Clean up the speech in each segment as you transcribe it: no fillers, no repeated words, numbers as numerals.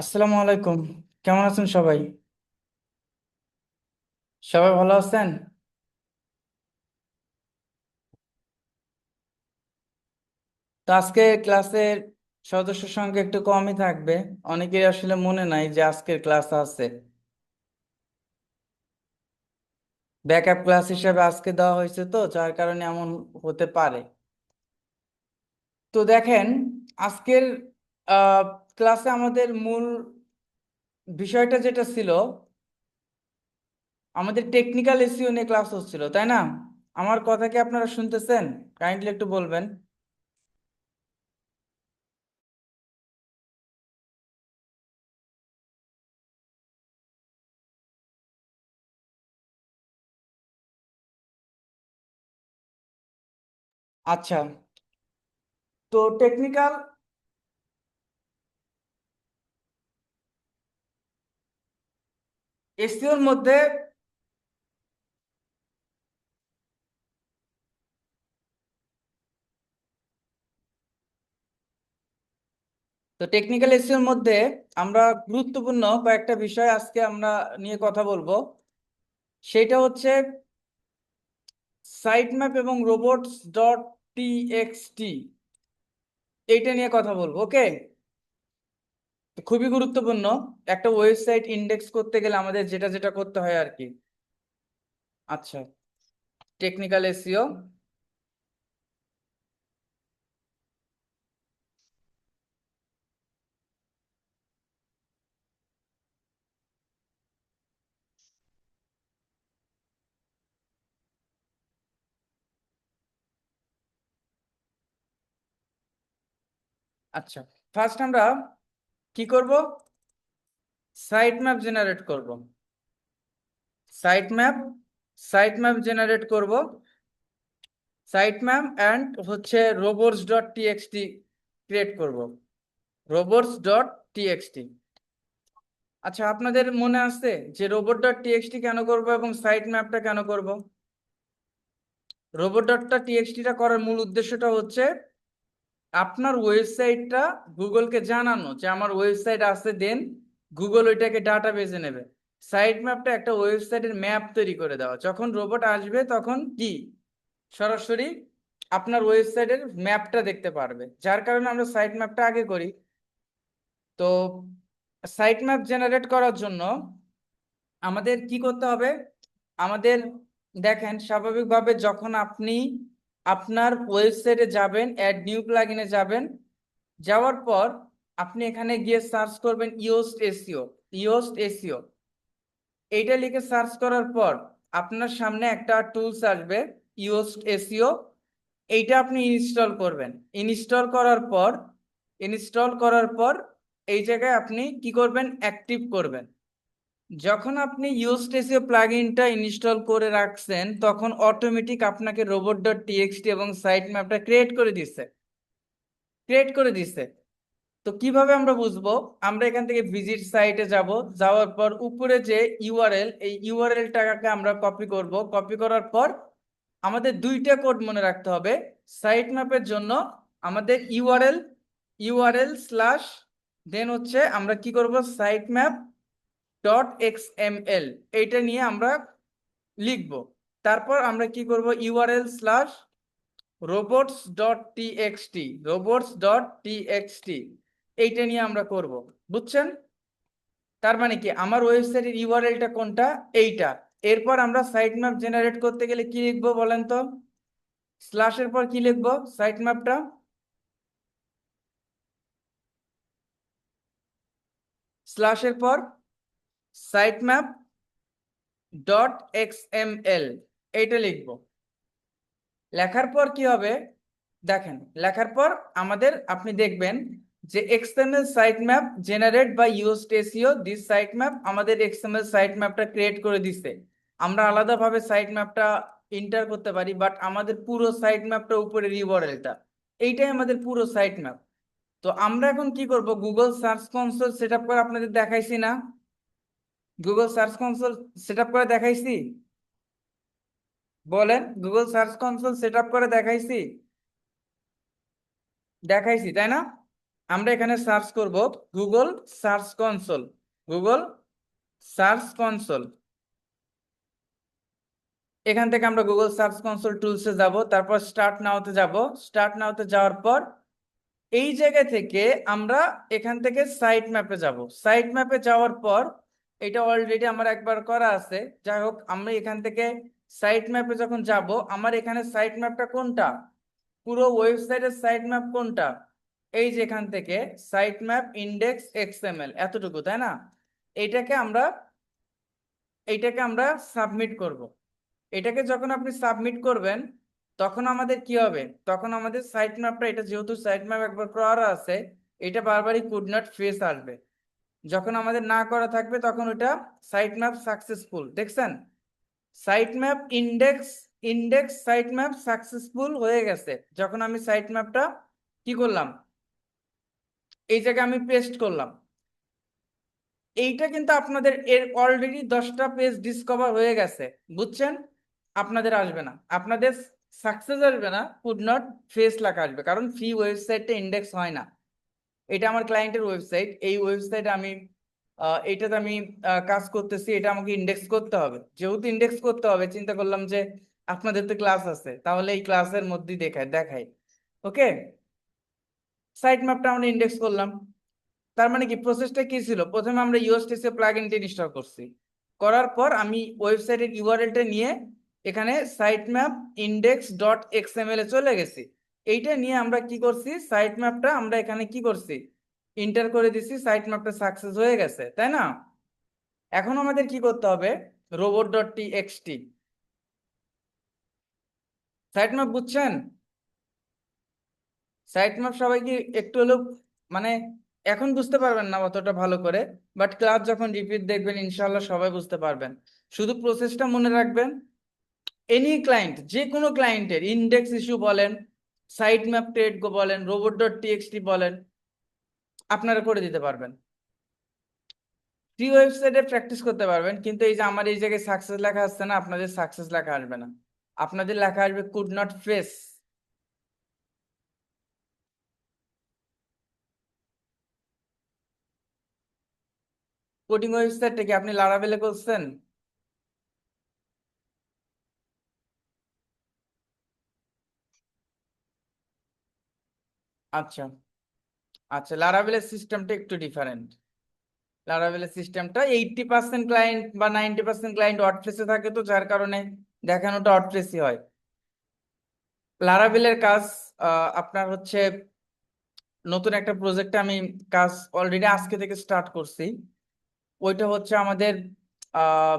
আসসালামু আলাইকুম। কেমন আছেন সবাই? সবাই ভালো আছেন? তো আজকে ক্লাসের সদস্য সংখ্যা একটু কমই থাকবে। অনেকের আসলে মনে নাই যে আজকের ক্লাস আছে। ব্যাকআপ ক্লাস হিসেবে আজকে দেওয়া হয়েছে, তো যার কারণে এমন হতে পারে। তো দেখেন, আজকের ক্লাসে আমাদের মূল বিষয়টা যেটা ছিল, আমাদের টেকনিক্যাল এসইও নিয়ে ক্লাস হচ্ছিল, তাই না? আমার কথা কি আপনারা শুনতেছেন? কাইন্ডলি একটু বলবেন। আচ্ছা, তো টেকনিক্যাল এসইওর মধ্যে, তো টেকনিক্যাল এসইওর মধ্যে আমরা গুরুত্বপূর্ণ কয়েকটা বিষয় আজকে আমরা নিয়ে কথা বলবো। সেটা হচ্ছে সাইট ম্যাপ এবং রোবটস ডট টিএক্সটি, এইটা নিয়ে কথা বলবো। ওকে, খুবই গুরুত্বপূর্ণ। একটা ওয়েবসাইট ইন্ডেক্স করতে গেলে আমাদের যেটা যেটা করতে হয় আর কি। আচ্ছা, টেকনিক্যাল এসইও। আচ্ছা, ফার্স্ট আমরা কি করব? সাইট ম্যাপ জেনারেট করব। Site map site map generate করব। সাইট ম্যাপ অ্যান্ড হচ্ছে robots ডট টিএক্সটি ক্রিয়েট করব। robots dot TXT. আচ্ছা, আপনাদের মনে আছে যে রোবট ডট টিএক্সটি কেন করব এবং সাইট ম্যাপটা কেন করব? রোবট ডট টিএক্সটিটা করার মূল উদ্দেশ্যটা হচ্ছে আপনার ওয়েবসাইটটা গুগলকে জানানো যে আমার ওয়েবসাইট আছে, দেন গুগল ওইটাকে ডাটা বেজে নেবে। সাইট ম্যাপটা একটা ওয়েবসাইটের ম্যাপ তৈরি করে দেওয়া, যখন রোবট আসবে তখন কি সরাসরি আপনার ওয়েবসাইটের ম্যাপটা দেখতে পারবে, যার কারণে আমরা সাইট ম্যাপটা আগে করি। তো সাইট ম্যাপ জেনারেট করার জন্য আমাদের কি করতে হবে? আমাদের দেখেন, স্বাভাবিকভাবে যখন আপনি আপনার ওয়েবসাইটে যাবেন, অ্যাড নিউ প্লাগইনে যাবেন, যাওয়ার পর আপনি এখানে গিয়ে সার্চ করবেন ইয়োস্ট এসইও। ইয়োস্ট এসইও এইটা লিখে সার্চ করার পর আপনার সামনে একটা টুলস আসবে, ইয়োস্ট এসইও। এইটা আপনি ইনস্টল করবেন। ইনস্টল করার পর এই জায়গায় আপনি কি করবেন? অ্যাক্টিভ করবেন। যখন আপনি ইউজড এসইও প্লাগইনটা ইনস্টল করে রাখছেন, তখন অটোমেটিক আপনাকে রোবট ডট টিএক্সটি এবং সাইট ম্যাপটা ক্রিয়েট করে দিচ্ছে। তো কিভাবে আমরা বুঝবো? আমরা এখান থেকে ভিজিট সাইটে যাব। যাওয়ার পর উপরে যে ইউআরএল, এই ইউআরএলটাকে আমরা কপি করব। কপি করার পর আমাদের দুইটা কোড মনে রাখতে হবে। সাইট ম্যাপের জন্য আমাদের ইউআরএল স্ল্যাশ, দেন হচ্ছে আমরা কি করব, সাইট ম্যাপ ডট এক্সএমএল, এইটা নিয়ে আমরা লিখব। তারপর আমরা কি করব, ইউআরএল স্ল্যাশ robots.txt এইটা নিয়ে আমরা করব। বুঝছেন? তার মানে কি, আমার ওয়েবসাইটের ইউআরএলটা কোনটা? এইটা। এরপর আমরা সাইট ম্যাপ জেনারেট করতে গেলে কি লিখবো বলেন তো? স্ল্যাশের পর কি লিখবো? সাইট ম্যাপটা স্ল্যাশের পর সাইট ম্যাপ ডট এক্সএমএল, এইটা লিখবো। লেখার পর কি হবে? দেখেন, লেখার পর আমাদের আপনি দেখবেন যে XML site map generate by used SEO, this site map আমাদের এক্সএমএল সাইট ম্যাপটা ক্রিয়েট করে দিছে। আমরা আলাদাভাবে সাইট ম্যাপটা এন্টার করতে পারি, বাট আমাদের পুরো সাইট ম্যাপটা উপরে ইউআরএলটা, এইটাই আমাদের পুরো সাইট ম্যাপ। তো আমরা এখন কি করব? Google search console set up করে আপনাদের দেখাইছি না? Google search console set up করে দেখাইছি? বলেন, Google search console set up করে দেখাইছি? দেখাইছি, তাই না? আমরা এখানে সার্চ করব Google search console. Google search console, এখান থেকে আমরা গুগল সার্চ কনসোল টুলসে যাব, তারপর স্টার্ট নাওতে যাব। স্টার্ট নাওতে যাওয়ার পর এই জায়গা থেকে আমরা এখান থেকে সাইট ম্যাপে যাব। সাইট ম্যাপে যাওয়ার পর এটা অলরেডি আমার একবার করা আছে, যাই হোক আমি এখান থেকে সাইট ম্যাপে যখন যাব, আমার এখানে সাইট ম্যাপটা কোনটা, পুরো ওয়েবসাইটের সাইট ম্যাপ কোনটা, এই যে এখান থেকে সাইট ম্যাপ ইন্ডেক্স এক্সএমএল এতটুকু, তাই না? এইটাকে আমরা এইটাকে আমরা সাবমিট করব। এটাকে যখন আপনি সাবমিট করবেন তখন আমাদের কি হবে, তখন আমাদের সাইট ম্যাপটা, এটা যেহেতু সাইট ম্যাপ একবার করা আছে, এটা বারবারই কুড নট ফেস আসবে। যখন আমাদের না করা থাকবে তখন ওটা সাইট ম্যাপ সাকসেসফুল, দেখছেন site map index index site map successful হয়ে গেছে। যখন আমি সাইট ম্যাপটা কি করলাম, এই জায়গায় আমি পেস্ট করলাম, এইটা কিন্তু আপনাদের এর অলরেডি 10টা পেজ ডিসকভার হয়ে গেছে, বুঝছেন? আপনাদের আসবে না, আপনাদের সাকসেস আসবে না, কুড নট ফেস লেখা আসবে, কারণ ফ্রি ওয়েবসাইটটা ইন্ডেক্স হয় না। এটা আমার ক্লায়েন্টের ওয়েবসাইট, এই ওয়েবসাইটে আমি এইটাতে আমি কাজ করতেছি, এটা আমাকে ইন্ডেক্স করতে হবে। যেহেতু ইন্ডেক্স করতে হবে, চিন্তা করলাম যে আপনাদের তো ক্লাস আছে, তাহলে এই ক্লাসের মধ্যেই দেখাই। ওকে, সাইট ম্যাপটা আমরা ইন্ডেক্স করলাম। তার মানে কি প্রসেসটা কি ছিল, প্রথমে আমরা ইউএসটিসি প্লাগইনটা ইনস্টল করছি, করার পর আমি ওয়েবসাইটের ইউআরএলটা নিয়ে এখানে site map index dot XML এ চলে গেছি। এইটা নিয়ে আমরা কি করছি, সাইট ম্যাপটা আমরা এখানে কি করছি, ইন্টার করে দিছি, সাইট ম্যাপটা সাকসেস হয়ে গেছে, তাই না? এখন আমাদের কি করতে হবে, robot dot TXT site map, বুঝছেন? সাইট ম্যাপ সবাই কি একটু হলেও মানে এখন বুঝতে পারবেন না অতটা ভালো করে, বাট ক্লাস যখন রিপিট দেখবেন ইনশাল্লাহ সবাই বুঝতে পারবেন। শুধু প্রসেসটা মনে রাখবেন, এনি ক্লায়েন্ট, যে কোনো ক্লায়েন্টের ইন্ডেক্স ইস্যু বলেন, সাইট ম্যাপ টেট গো বলেন, রোবট ডট টিএক্সটি বলেন, আপনারা করে দিতে পারবেন। ফ্রি ওয়েবসাইটে প্র্যাকটিস করতে পারবেন, কিন্তু এই যে আমার এই জায়গায় সাকসেস লেখা আসছে না, আপনাদের সাকসেস লেখা আসবে না, আপনাদের লেখা আসবে কুড নট ফেস। কোডিং ওয়েবসাইটটা কি আপনি লারাভেলে করছেন? আচ্ছা, আচ্ছা, লারাভেলের সিস্টেমটা একটু ডিফারেন্ট। লারাভেলের সিস্টেমটা 80% ক্লায়েন্ট বা 90% ক্লায়েন্ট ওয়ার্ডপ্রেসে থাকে, তো যার কারণে দেখানোটা ওয়ার্ডপ্রেসই হয়। লারাভেলের কাজ আপনার হচ্ছে নতুন একটা প্রজেক্টে আমি কাজ অলরেডি আজকে থেকে স্টার্ট করছি। ওইটা হচ্ছে আমাদের আহ,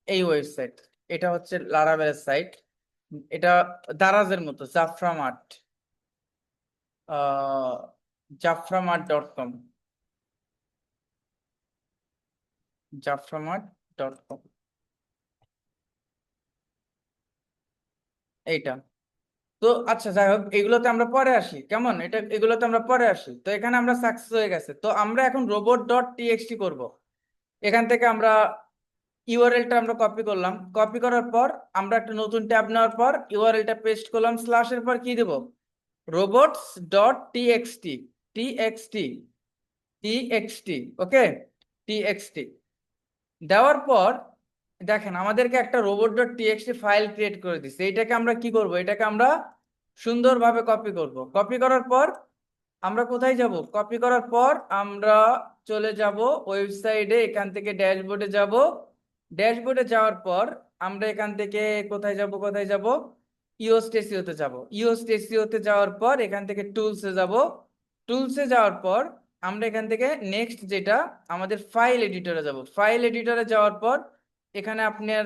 এই ওয়েবসাইট, এটা হচ্ছে লারাভেলের সাইট। এটা দারাজের মতো, জাফরামার্ট, জাফরামার্ট ডট কম, জাফরামার্ট.com, এইটা। তো আচ্ছা, যাই হোক, এগুলোতে আমরা পরে আসি, কেমন, এগুলোতে আমরা পরে আসি। তো এখানে আমরা সাকসেস হয়ে গেছে, তো আমরা এখন রোবট ডট টিএক্সটি করবো। এখান থেকে আমরা ইউআরএলটা আমরা কপি করলাম, কপি করার পর আমরা একটা নতুন ট্যাব নেওয়ার পর ইউআরএলটা পেস্ট করলাম, স্ল্যাশের পর কি দেব, robots dot TXT, TXT, TXT, okay, TXT দেওয়ার পর দেখেন আমাদেরকে একটা robot dot TXT file create করে দিচ্ছে। এইটাকে আমরা কি করব, এটাকে আমরা সুন্দরভাবে কপি করব। কপি করার পর আমরা কোথায় যাব, কপি করার পর আমরা চলে যাব ওয়েবসাইটে, এখান থেকে ড্যাশবোর্ডে যাব। ড্যাশবোর্ডে যাওয়ার পর আমরা এখান থেকে কোথায় যাব, ইওস্টেসিওতে যাব। ইওস্টেসিওতে যাওয়ার পর এখান থেকে টুলসে যাব। টুলসে যাওয়ার পর আমরা এখান থেকে নেক্সট যেটা আমাদের ফাইল এডিটরে যাব। ফাইল এডিটরে যাওয়ার পর এখানে আপনার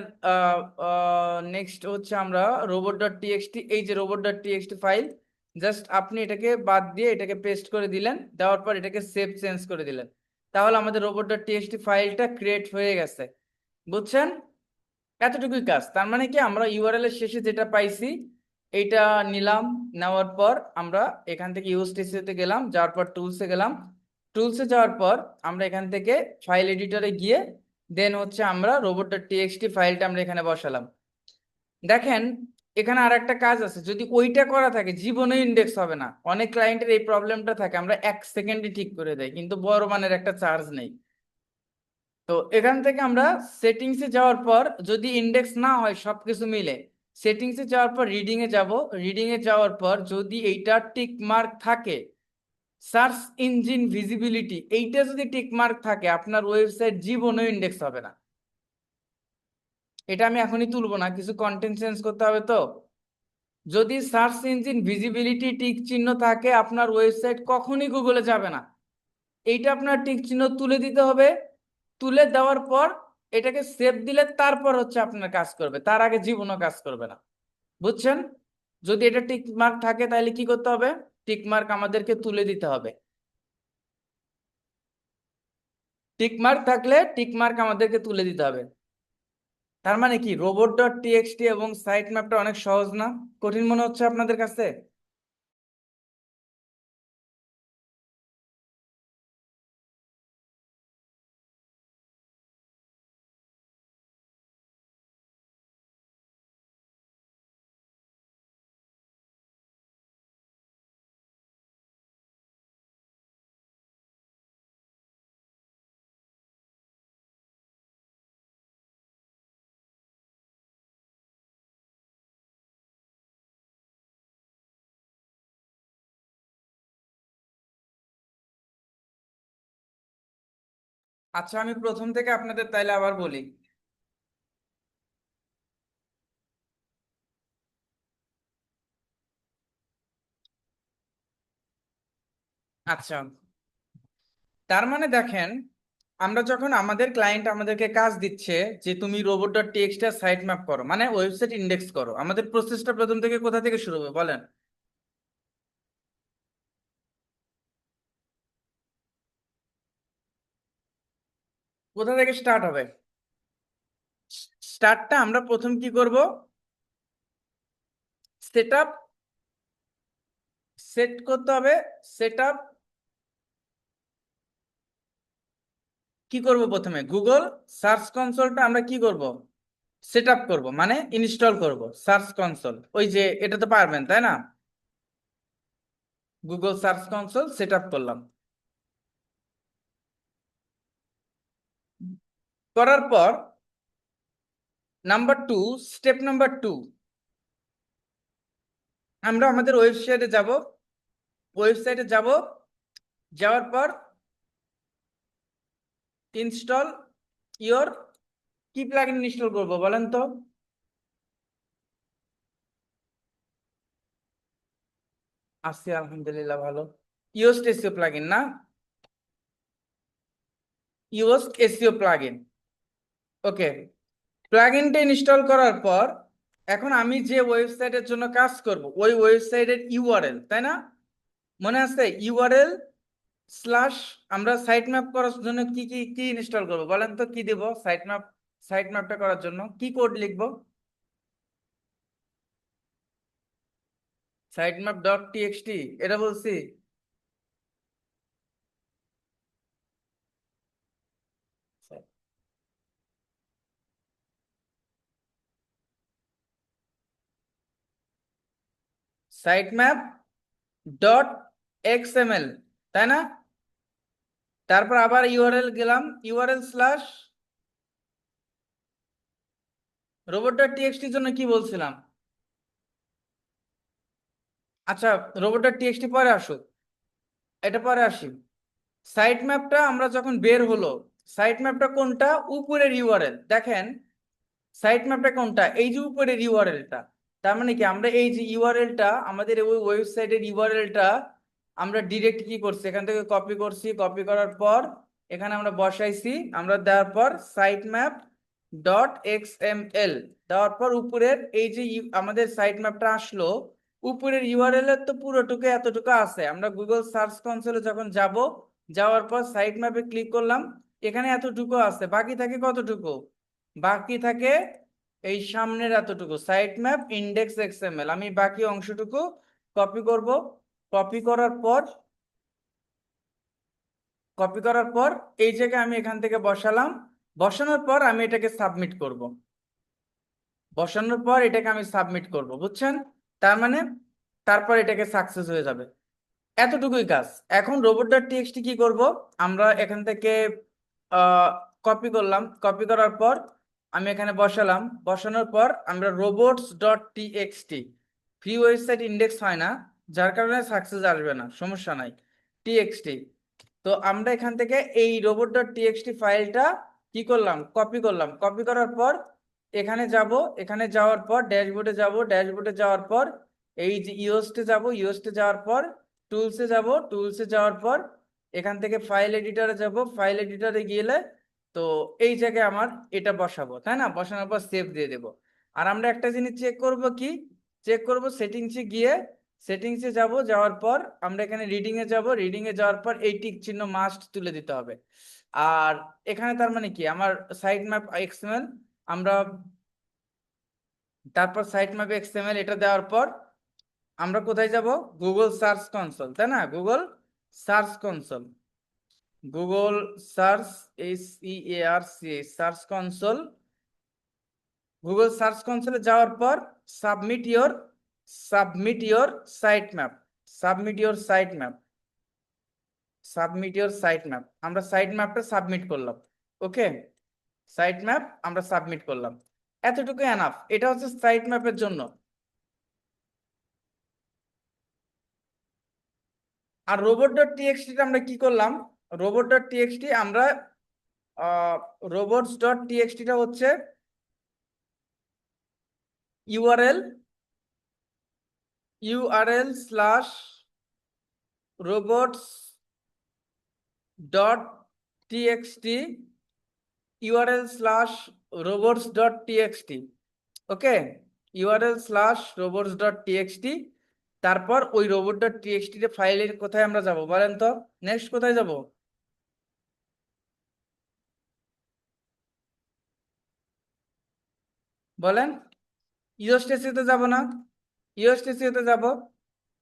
নেক্সট হচ্ছে আমরা রোবট ডট টিএক্সটি, এই যে robot dot TXT file, just আপনি এটাকে বাদ দিয়ে এটাকে পেস্ট করে দিলেন, দেওয়ার পর এটাকে সেভ চেঞ্জ করে দিলেন, তাহলে আমাদের রোবট ডট টিএক্সটি ফাইলটা ক্রিয়েট হয়ে গেছে, বুঝছেন? এতটুকুই কাজ। তার মানে কি আমরা ইউআরএল এর শেষে যেটা পাইছি এইটা নিলাম, নেওয়ার পর আমরা এখান থেকে ইউএসটিসি-তে গেলাম, যাওয়ার পর টুলসে গেলাম। টুলসে যাওয়ার পর আমরা এখান থেকে ফাইল এডিটরে গিয়ে দেন হচ্ছে আমরা রোবট ডট টিএক্সটি ফাইলটা আমরা এখানে বসালাম। দেখেন এখানে আর একটা কাজ আছে, যদি ওইটা করা থাকে জীবনে ইন্ডেক্স হবে না। অনেক ক্লায়েন্টের এই প্রবলেমটা থাকে, আমরা 1 সেকেন্ডে ঠিক করে দেয় কিন্তু বড় মানের একটা চার্জ নেই। তো এখান থেকে আমরা সেটিংসে যাওয়ার পর যদি ইন্ডেক্স না হয় সবকিছু মিলে, সেটিংসে যাওয়ার পর রিডিং এ যাব। রিডিং এ যাওয়ার পর যদি এইটা টিক মার্ক থাকে, সার্চ ইঞ্জিন ভিজিবিলিটি, এইটা যদি টিক মার্ক থাকে আপনার ওয়েবসাইট জীবনেও ইন্ডেক্স হবে না। এটা আমি এখনই তুলবো না, কিছু কন্টেন্ট চেঞ্জ করতে হবে। তো যদি সার্চ ইঞ্জিন ভিজিবিলিটি টিক চিহ্ন থাকে আপনার ওয়েবসাইট কখনই গুগলে যাবে না। এইটা আপনার টিক চিহ্ন তুলে দিতে হবে। তুলে দেওয়ার পর এটাকে সেভ দিলে তারপর হচ্ছে আপনার কাজ করবে, তার আগে জীবনও কাজ করবে না। বুঝছেন? যদি এটা টিক মার্ক থাকে তাহলে কি করতে হবে? টিক মার্ক আমাদেরকে তুলে দিতে হবে। টিক মার্ক থাকলে টিক মার্ক আমাদেরকে তুলে দিতে হবে। তার মানে কি, রোবট ডট টিএক্সটি এবং সাইট ম্যাপটা অনেক সহজ না? কঠিন মনে হচ্ছে আপনাদের কাছে? আচ্ছা, আমি প্রথম থেকে আপনাদের তাইলে আবার বলি। আচ্ছা, তার মানে দেখেন, আমরা যখন আমাদের ক্লায়েন্ট আমাদেরকে কাজ দিচ্ছে যে তুমি robot dot TXT site map করো, মানে ওয়েবসাইট ইন্ডেক্স করো, আমাদের প্রসেসটা প্রথম থেকে কোথা থেকে শুরু হবে বলেন? কোথা থেকে স্টার্ট হবে? স্টার্টটা আমরা প্রথম কি করব? সেট আপ, সেট করতে হবে। সেট আপ কি করব? প্রথমে গুগল সার্চ কনসোলটা আমরা কি করব? সেট আপ করবো, মানে ইনস্টল করব সার্চ কনসোল। ওই যে এটা তো পারবেন তাই না? Google search console set up করলাম। করার পর number two, step number two, আমরা আমাদের ওয়েবসাইটে যাব। ওয়েবসাইটে যাব, যাওয়ার পর ইনস্টল ইওর, কি প্লাগইন ইনস্টল করব বলেন তো? আছি আলহামদুলিল্লাহ ভালো। ইওস্ট এসইও প্লাগইন না? Yoast SEO plugin. ওকে, প্লাগইনটা ইনস্টল করার পর এখন আমি যে ওয়েবসাইটের জন্য কাজ করব ওই ওয়েবসাইটের ইউআরএল, তাই না? মনে আছে ইউআরএল স্ল্যাশ, আমরা সাইট ম্যাপ করার জন্য কি কি কি ইনস্টল করব বলেন তো? কি দেব সাইট ম্যাপ? সাইট ম্যাপটা করার জন্য কি কোড লিখবো? সাইট ম্যাপ ডট টিএক্সটি, এটা বলছি। সাইট ম্যাপ ডট এক্সএমএল, তাই না? তারপর আবার ইউআরএল গেলাম, ইউআরএল স্ল্যাশ রোবট ডট টিএক্সটির জন্য কি বলছিলাম? আচ্ছা, রোবট ডট টিএক্সটি পরে আসুক, এটা পরে আসি। সাইট ম্যাপটা আমরা যখন বের হলো, সাইট ম্যাপটা কোনটা? উপরের ইউআরএল দেখেন। সাইট ম্যাপটা কোনটা? এই যে উপরের ইউআরএলটা। তার মানে কি, আমরা এই যে ইউআরএলটা, আমাদের ওই ওয়েবসাইটের ইউআরএলটা আমরা ডিরেক্ট কি করছি, এখান থেকে কপি করছি। কপি করার পর এখানে আমরা বসাইছি। আমরা দেওয়ার পর সাইট ম্যাপ ডট এক্সএমএল দেওয়ার পর উপরের এই যে আমাদের সাইট ম্যাপটা আসলো। উপরের ইউআরএল এর তো পুরোটুকু এতটুকু আছে। আমরা গুগল সার্চ কনসোলে যখন যাব, যাওয়ার পর সাইট ম্যাপে ক্লিক করলাম, এখানে এতটুকু আছে। বাকি থাকে কতটুকু? বাকি থাকে এই সামনের এতটুকু, সাইট ম্যাপ ইন্ডেক্স এক্সএমএল। আমি বাকি অংশটুকু কপি করব। কপি করার পর, কপি করার পর এই জায়গায় আমি এখান থেকে বসালাম। বসানোর পর আমি এটাকে সাবমিট করব। বসানোর পর এটাকে আমি সাবমিট করব, বুঝছেন? তার মানে তারপর এটাকে সাকসেস হয়ে যাবে। এতটুকুই কাজ। এখন রোবট ডট টিএক্সটি কি করব, আমরা এখান থেকে কপি করলাম, কপি করার পর আমি এখানে বসালাম, বসানোর পর আমরা robots dot TXT, free website index হয় না, যার কারণে সাকসেস আসবে না, সমস্যা নাই, টিএক্সটি। তো আমরা এখান থেকে এই রোবট ডট টিএক্সটি ফাইলটা কি করলাম, কপি করলাম, কপি করার পর এখানে যাব, এখানে যাওয়ার পর ড্যাশবোর্ডে যাব, ড্যাশবোর্ডে যাওয়ার পর এই যে ইওস্টে যাব, ইওস্টে যাওয়ার পর টুলসে যাব, টুলসে যাওয়ার পর এখান থেকে ফাইল এডিটরে যাব, ফাইল এডিটরে গেলে তো এই জায়গায় আমার এটা বসাবো, তাই না? বসানোর পর সেভ দিয়ে দেব। আর আমরা একটা জিনিস চেক করব, কি চেক করব, সেটিংসে গিয়ে সেটিংসে যাব, যাওয়ার পর আমরা এখানে রিডিং এ যাব, রিডিং এ যাওয়ার পর এই টিক চিহ্ন মাস্ট তুলে দিতে হবে। আর এখানে তার মানে কি, আমার সাইট ম্যাপ এক্সএমএল, আমরা তারপর সাইট ম্যাপ এক্সএমএল এটা দেওয়ার পর আমরা কোথায় যাব, গুগল সার্চ কনসোল, তাই না? Google search console, Google search, SEARC, search console, Google search কনসোলে যাওয়ার পর submit your site map, submit your site map, submit your site map, আমরা সাইট ম্যাপটা সাবমিট করলাম। ওকে, সাইট ম্যাপ আমরা সাবমিট করলাম, এতটুকু এনাফ। এটা হচ্ছে সাইট ম্যাপের জন্য। আর রোবট ডট টিএক্সটি আমরা কি করলাম, রোবট ডট টিএক্সটি আমরা রোবটস ডট টিএক্সটিটা হচ্ছে URL, slash robots dot TXT, URL slash robots dot TXT. Okay, URL slash robots dot TXT. তারপর ওই রোবট ডট টিএক্সটি ফাইলের কোথায় আমরা যাব বলেন তো, নেক্সট কোথায় যাব বলেন? ইওস্টেসিতে যাব না? ইওস্টেসিতে যাব,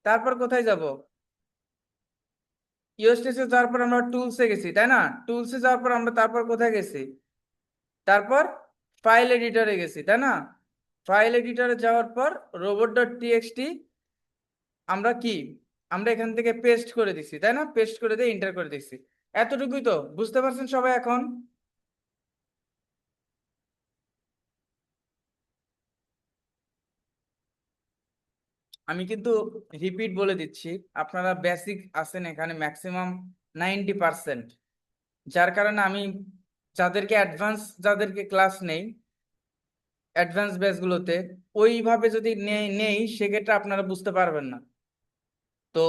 তারপর কোথায় যাব? ইওস্টেসে যাওয়ার পর আমরা টুলসে গেছি, তাই না? টুলসে যাওয়ার পর আমরা তারপর কোথায় গেছি, তারপর ফাইল এডিটরে গেছি, তাই না? ফাইল এডিটরে যাওয়ার পর রোবট ডট টিএক্সটি আমরা কি, আমরা এখান থেকে পেস্ট করে দিছি, তাই না? পেস্ট করে দিয়ে এন্টার করে দিছি। এতটুকুই তো, বুঝতে পারছেন সবাই এখন? আমি কিন্তু রিপিট বলে দিচ্ছি, আপনারা বেসিক আছেন এখানে ম্যাক্সিমাম 90%, যার কারণে আমি যাদেরকে অ্যাডভান্স, যাদেরকে ক্লাস নেই অ্যাডভান্স ব্যাচগুলোতে, ওইভাবে যদি নেই নেই সেক্ষেত্রে আপনারা বুঝতে পারবেন না। তো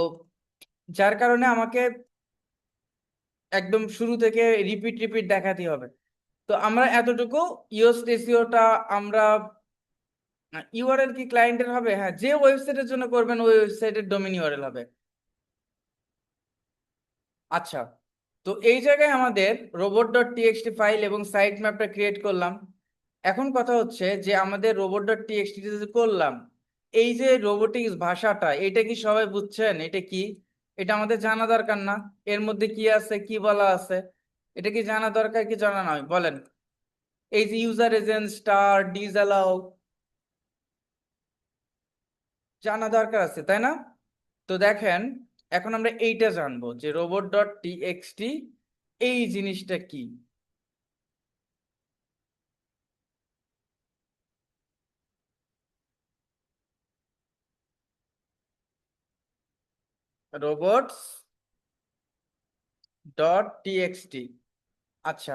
যার কারণে আমাকে একদম শুরু থেকে রিপিট রিপিট দেখাতে হবে। তো আমরা এতটুকু, ইওস্ট এসইওটা আমরা, ইউআরএল কি ক্লায়েন্টের হবে? হ্যাঁ, যে ওয়েবসাইটের জন্য করবেন ওই ওয়েবসাইটের ডোমেন ইউআরএল হবে। আচ্ছা, তো এই জায়গায় আমাদের রোবট ডট টিএক্সটি ফাইল এবং সাইট ম্যাপটা ক্রিয়েট করলাম। এখন কথা হচ্ছে যে আমাদের রোবট ডট টিএক্সটি যে করলাম, এই যে রোবোটিক্স ভাষাটা, এটা কি সবাই বুঝছেন এটা কি? এটা আমাদের জানা দরকার না? এর মধ্যে কি আছে, কি বলা আছে, এটা কি জানা দরকার কি জানা নয় বলেন? এই যে ইউজার এজেন্ট, স্টার, ডিসঅ্যালাউ, জানা দরকার আছে, তাই না? তো দেখেন, এখন আমরা এইটা জানবো যে রোবট ডট টিএক্সটি এই জিনিসটা কি। রোবটস ডট টিএক্সটি, আচ্ছা,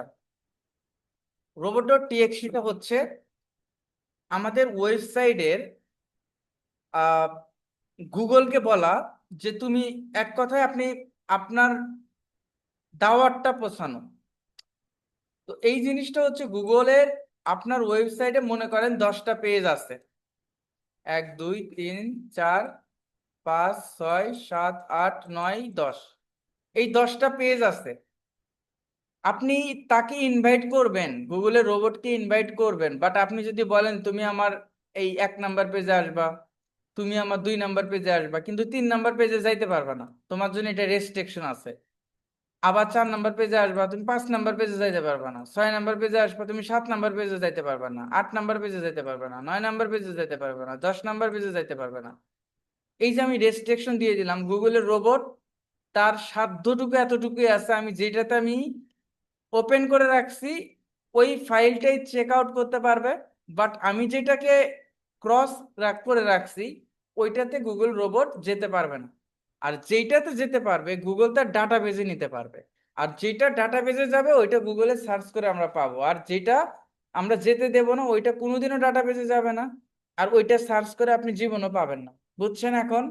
রোবট ডট টিএক্সটিটা হচ্ছে আমাদের ওয়েবসাইটের গুগলকে বলা যে তুমি, এক কথায় আপনি আপনার দাওয়াতটা পৌঁছানো। তো এই জিনিসটা হচ্ছে গুগলের, আপনার ওয়েবসাইটে মনে করেন 10টা পেজ আছে, 1 2 3 4 5 6 7 8 9 10, এই 10টা পেজ আছে। আপনি তাকে ইনভাইট করবেন, গুগলের রোবটকে ইনভাইট করবেন, বাট আপনি যদি বলেন তুমি আমার এই 1 নাম্বার পেজে আসবা, তুমি আমার 2 নাম্বার পেজে আসবা, কিন্তু 3 নাম্বার পেজে যাইতে পারবে না, তোমার জন্য এটা রেস্ট্রিকশন আছে। আবার 4 নম্বর পেজে আসবা, তুমি 5 নম্বর পেজে যাইতে পারবা না। 6 নম্বর পেজে আসবা, তুমি 7 নম্বর পেজে যাইতে পারবা না। 8 নম্বর পেজে যাইতে পারবা না। 9 নম্বর পেজে যাইতে পারবা না। 10 নম্বর পেজে যাইতে পারবে না। এই যে আমি রেস্ট্রিকশন দিয়ে দিলাম, গুগলের রোবট তার সাধ্যটুকু এতটুকুই আছে, আমি যেটাতে আমি ওপেন করে রাখছি ওই ফাইলটাই চেক আউট করতে পারবে। বাট আমি যেটাকে ক্রস করে রাখছি ওইটাতে গুগল রোবট যেতে পারবে না। আর যেটাতে যেতে পারবে গুগল তার ডাটা বেজে নিতে পারবে। আর যেটা ডাটা বেজে যাবে ওইটা গুগলে সার্চ করে আমরা পাবো। আর যেটা আমরা যেতে দেব না ওইটা কোনোদিনও ডাটা বেজে যাবে না। আর ওইটা সার্চ করে আপনি জীবনও পাবেন না। বুঝছেন এখন?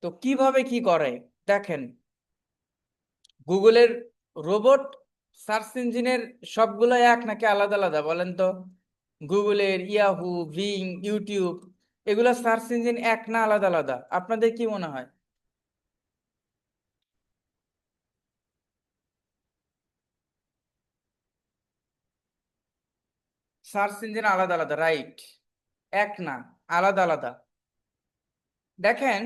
তো কিভাবে কি করে দেখেন, গুগলের রোবট সার্চ ইঞ্জিনের সবগুলো এক নাকি আলাদা আলাদা বলেন তো? গুগলের ইয়াহু, ভিং, ইউটিউব, এগুলা সার্চ ইঞ্জিন এক না আলাদা আলাদা? আপনাদের কি মনে হয়? সার্চ ইঞ্জিন আলাদা আলাদা, রাইট। এক না, আলাদা আলাদা। দেখেন,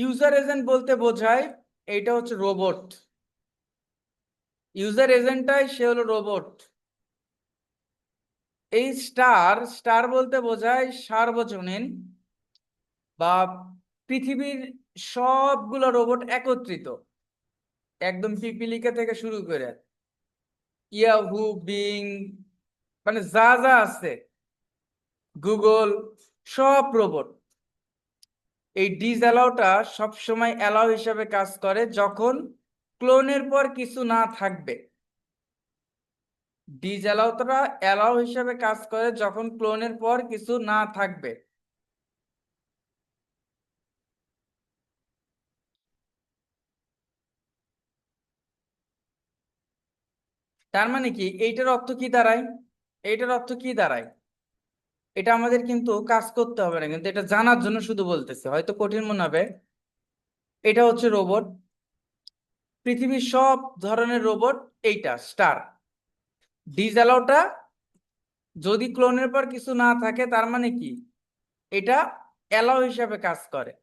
ইউজার এজেন্ট বলতে বোঝায় এইটা হচ্ছে রোবট। ইউজার এজেন্টটাই সে হলো রোবট। এই স্টার স্টার বলতে বোঝায় সার্বজনীন বা পৃথিবীর সবগুলো রোবট একত্রিত, একদম পিপিলিকা থেকে শুরু করে ইয়াহু, বিং, মানে যা যা আছে, গুগল, সব রোবট। এই ডিজ অ্যালাউটা সবসময় অ্যালাউ হিসাবে কাজ করে যখন ক্লোনের পর কিছু না থাকবে। ডিজ অ্যালাউটা অ্যালাউ হিসাবে কাজ করে যখন ক্লোনের পর কিছু না থাকবে। তার মানে কি এইটার অর্থ কি দাঁড়ায়? এইটার অর্থ কি দাঁড়ায়? এটা আমাদের কিন্তু কাজ করতে হবে না, কিন্তু এটা জানার জন্য শুধু বলতেছে, হয়তো কঠিন মনে হবে। এটা হচ্ছে রোবট, পৃথিবীর সব ধরনের রোবট। এইটা স্টার। ডিসঅ্যালাউটা যদি ক্লোনের পর কিছু না থাকে, তার মানে কি এটা অ্যালাউ হিসাবে কাজ করে।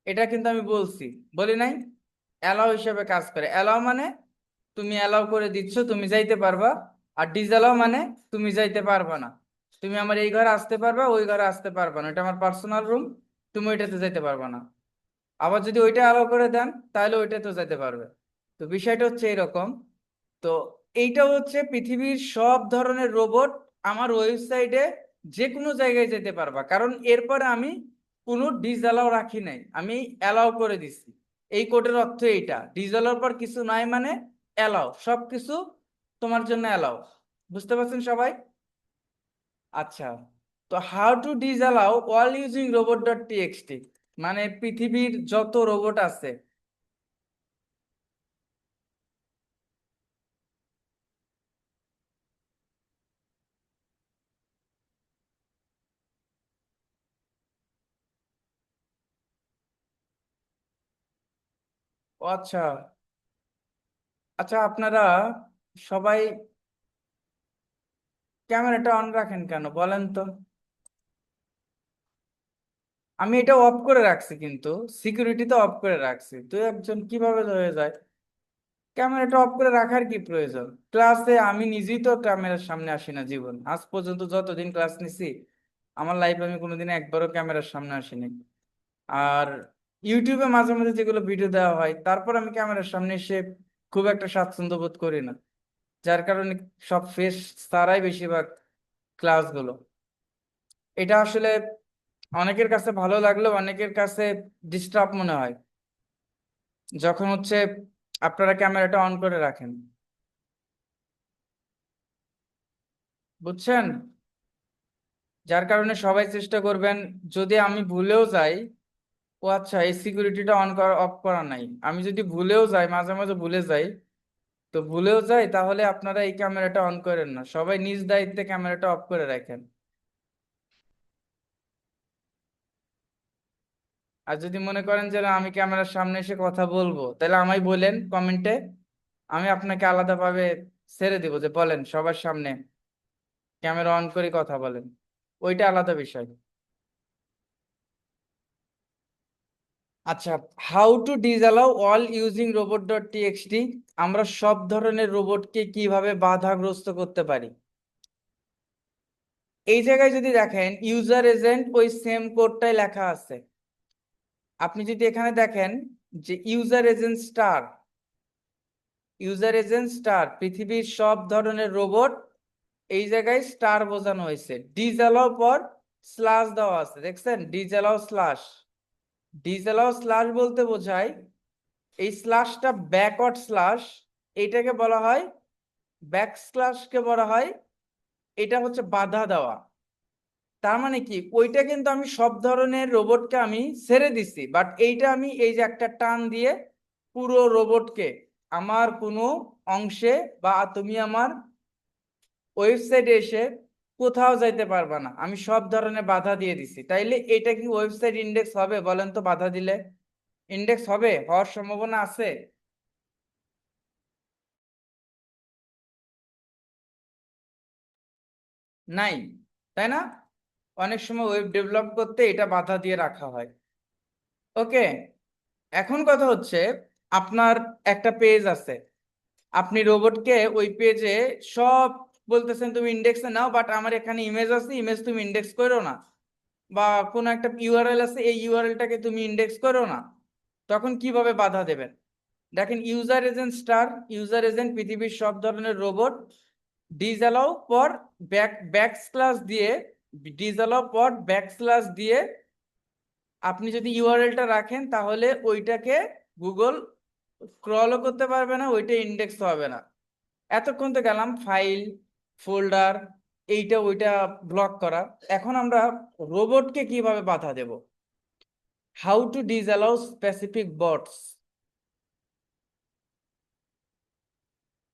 এটা কিন্তু আমি বলছি, বলি নাই? অ্যালাউ হিসাবে কাজ করে। অ্যালাউ মানে তুমি অ্যালাউ করে দিচ্ছ, তুমি যাইতে পারবা। আর ডিসঅ্যালাউ মানে তুমি যাইতে পারবা না। তুমি আমার এই ঘরে আসতে পারবা, ওই ঘরে আসতে পারবা না, এটা আমার পার্সোনাল রুম, তুমি ওইটাতে যাইতে পারবা না। আবার যদি ওইটা অ্যালাউ করে দেন তাহলে ওইটাতে যেতে পারবে। তো বিষয়টা হচ্ছে এরকম। তো এইটা হচ্ছে পৃথিবীর সব ধরনের রোবট আমার ওয়েবসাইটে যে কোনো জায়গায় যেতে পারবা, কারণ এরপরে আমি কোনো ডিসঅ্যালাউ রাখি নাই, আমি অ্যালাউ করে দিছি। এই কোডের অর্থ এইটা, ডিসঅ্যালাউর পর কিছু নাই মানে অ্যালাউ, সবকিছু তোমার জন্য অ্যালাউ। বুঝতে পারছেন সবাই? আচ্ছা, তো how to disallow all using robot dot TXT, মানে পৃথিবীর যত রোবট আছে। ও আচ্ছা। আচ্ছা, আপনারা সবাই ক্যামেরাটা অন রাখেন কেন বলেন তো? আমি এটা অফ করে রাখছি, কিন্তু সিকিউরিটিতে অফ করে রাখছি, তো একজন কিভাবে হয়ে যায়? ক্যামেরাটা অফ করে রাখার কি প্রয়োজন? ক্লাসে আমি নিজেই তো ক্যামেরার সামনে আসি না, জীবন আজ পর্যন্ত যতদিন ক্লাস নিছি আমার লাইফে আমি কোনোদিন একবারও ক্যামেরার সামনে আসিনি। আর ইউটিউবে মাঝে মাঝে যেগুলো ভিডিও দেওয়া হয় তারপর আমি ক্যামেরার সামনে এসে খুব একটা স্বাচ্ছন্দ্য বোধ করি না। যার কারণে সব ফেস তারাই বেশিরভাগ ক্লাসগুলো। এটা আসলে অনেকের কাছে ভালো লাগলেও অনেকের কাছে ডিস্টার্ব মনে হয় যখন হচ্ছে আপনারা ক্যামেরাটা অন করে রাখেন। বুঝছেন? যার কারণে সবাই চেষ্টা করবেন, যদি আমি ভুলেও যাই, ও আচ্ছা এই সিকিউরিটিটা অন করা অফ করা নাই, আমি যদি ভুলেও যাই, মাঝে মাঝে ভুলে যাই, তো ভুলেও যাই, তাহলে আপনারা এই ক্যামেরাটা অন করেন না, সবাই নিজ দায়িত্বে ক্যামেরাটা অফ করে রাখেন। আর যদি মনে করেন যে না, আমি ক্যামেরার সামনে এসে কথা বলবো, তাহলে আমায় বলেন কমেন্টে, আমি আপনাকে আলাদাভাবে ছেড়ে দিব, যে বলেন সবার সামনে ক্যামেরা অন করে কথা বলেন, ওইটা আলাদা বিষয়। আচ্ছা, how to disallow all using robot dot TXT, আমরা সব ধরনের রোবটকে কিভাবে বাধাগ্রস্ত করতে পারি। এই জায়গায় যদি দেখেন ইউজার এজেন্ট ওই সেম কোডটাই লেখা আছে। আপনি যদি এখানে দেখেন যে ইউজার এজেন্ট স্টার পৃথিবীর সব ধরনের রোবট, এই জায়গায় স্টার বোঝানো হয়েছে। ডিসঅ্যালাউ পর স্ল্যাশ দেওয়া আছে, দেখছেন? ডিসঅ্যালাউ স্ল্যাশ বলতে বোঝায় এই স্ল্যাশটা ব্যাকওয়ার্ড স্ল্যাশ, এটাকে বলা হয় ব্যাক স্ল্যাশকে বলা হয়, এটা হচ্ছে বাধা দেওয়া। তার মানে কি, ওইটা কিন্তু আমি সব ধরনের রোবটকে আমি ছেড়ে দিছি, বাট এইটা আমি এই যে একটা টান দিয়ে পুরো রোবটকে আমার কোনো অংশে বা তুমি আমার ওয়েবসাইটে এসে কোথাও যাইতে পারবা না, আমি সব ধরনের বাধা দিয়ে দিছি। তাইলে এটা কি ওয়েবসাইট ইন্ডেক্স হবে বলেন তো? বাধা দিলে ইন্ডেক্স হবে, হওয়ার সম্ভাবনা আছে? নাই, তাই না? অনেক সময় ওয়েব ডেভেলপ করতে এটা বাধা দিয়ে রাখা হয়। ওকে, এখন কথা হচ্ছে আপনার একটা পেজ আছে, আপনি রোবটকে ওই পেজে সব বলতেছেন তুমি ইন্ডেক্সে নাও, বাট আমার এখানে ইমেজ আছে, ইমেজ তুমি ইন্ডেক্স করো না, বা কোনো একটা ইউআরএল আছে, এই ইউআরএলটাকে তুমি ইন্ডেক্স করো না। তখন কিভাবে বাধা দেবেন? দেখেন ইউজার এজেন্ট পৃথিবীর সব ধরনের রোবট, ডিসঅ্যালাউ পর ব্যাক স্ল্যাশ দিয়ে আপনি যদি ইউআরএলটা রাখেন তাহলে ওইটাকে গুগল ক্রলও করতে পারবে না, ওইটা ইন্ডেক্স হবে না। এতক্ষণ তো গেলাম ফাইল, ফোল্ডার, এইটা ওইটা ব্লক করা। এখন আমরা রোবটকে কিভাবে বাধা দেব? How to disallow specific bots,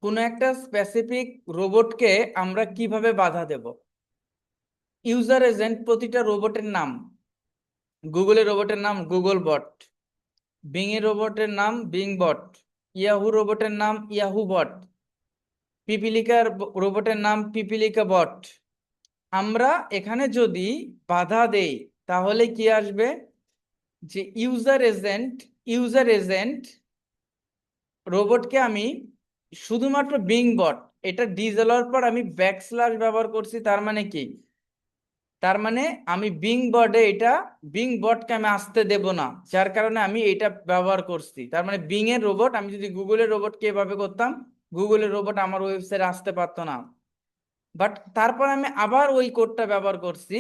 কোনো একটা স্পেসিফিক রোবটকে আমরা কিভাবে বাধা দেব? ইউজার এজেন্ট প্রতিটা রোবটের নাম, গুগলের রোবটের নাম গুগল বট, বিং এর রোবটের নাম বিং বট, ইয়াহু রোবটের নাম ইয়াহু বট, পিপিলিকার রোবটের নাম পিপিলিকা বট। আমরা এখানে যদি বাধা দেই তাহলে কি আসবে? যে ইউজার এজেন্ট রোবটকে আমি শুধুমাত্র বিং বট, এটা ডিজেলার পর আমি ব্যাকস্ল্যাশ ব্যবহার করছি, তার মানে কি? তার মানে আমি বিং বটকে আমি আসতে দেব না, যার কারণে আমি এটা ব্যবহার করছি। তার মানে বিং এর রোবট, আমি যদি গুগলের রোবটকে এভাবে করতাম, গুগলের রোবট আমার ওয়েবসাইটে আসতে পারতো না। বাট তারপর আমি আবার ওই কোডটা ব্যবহার করছি,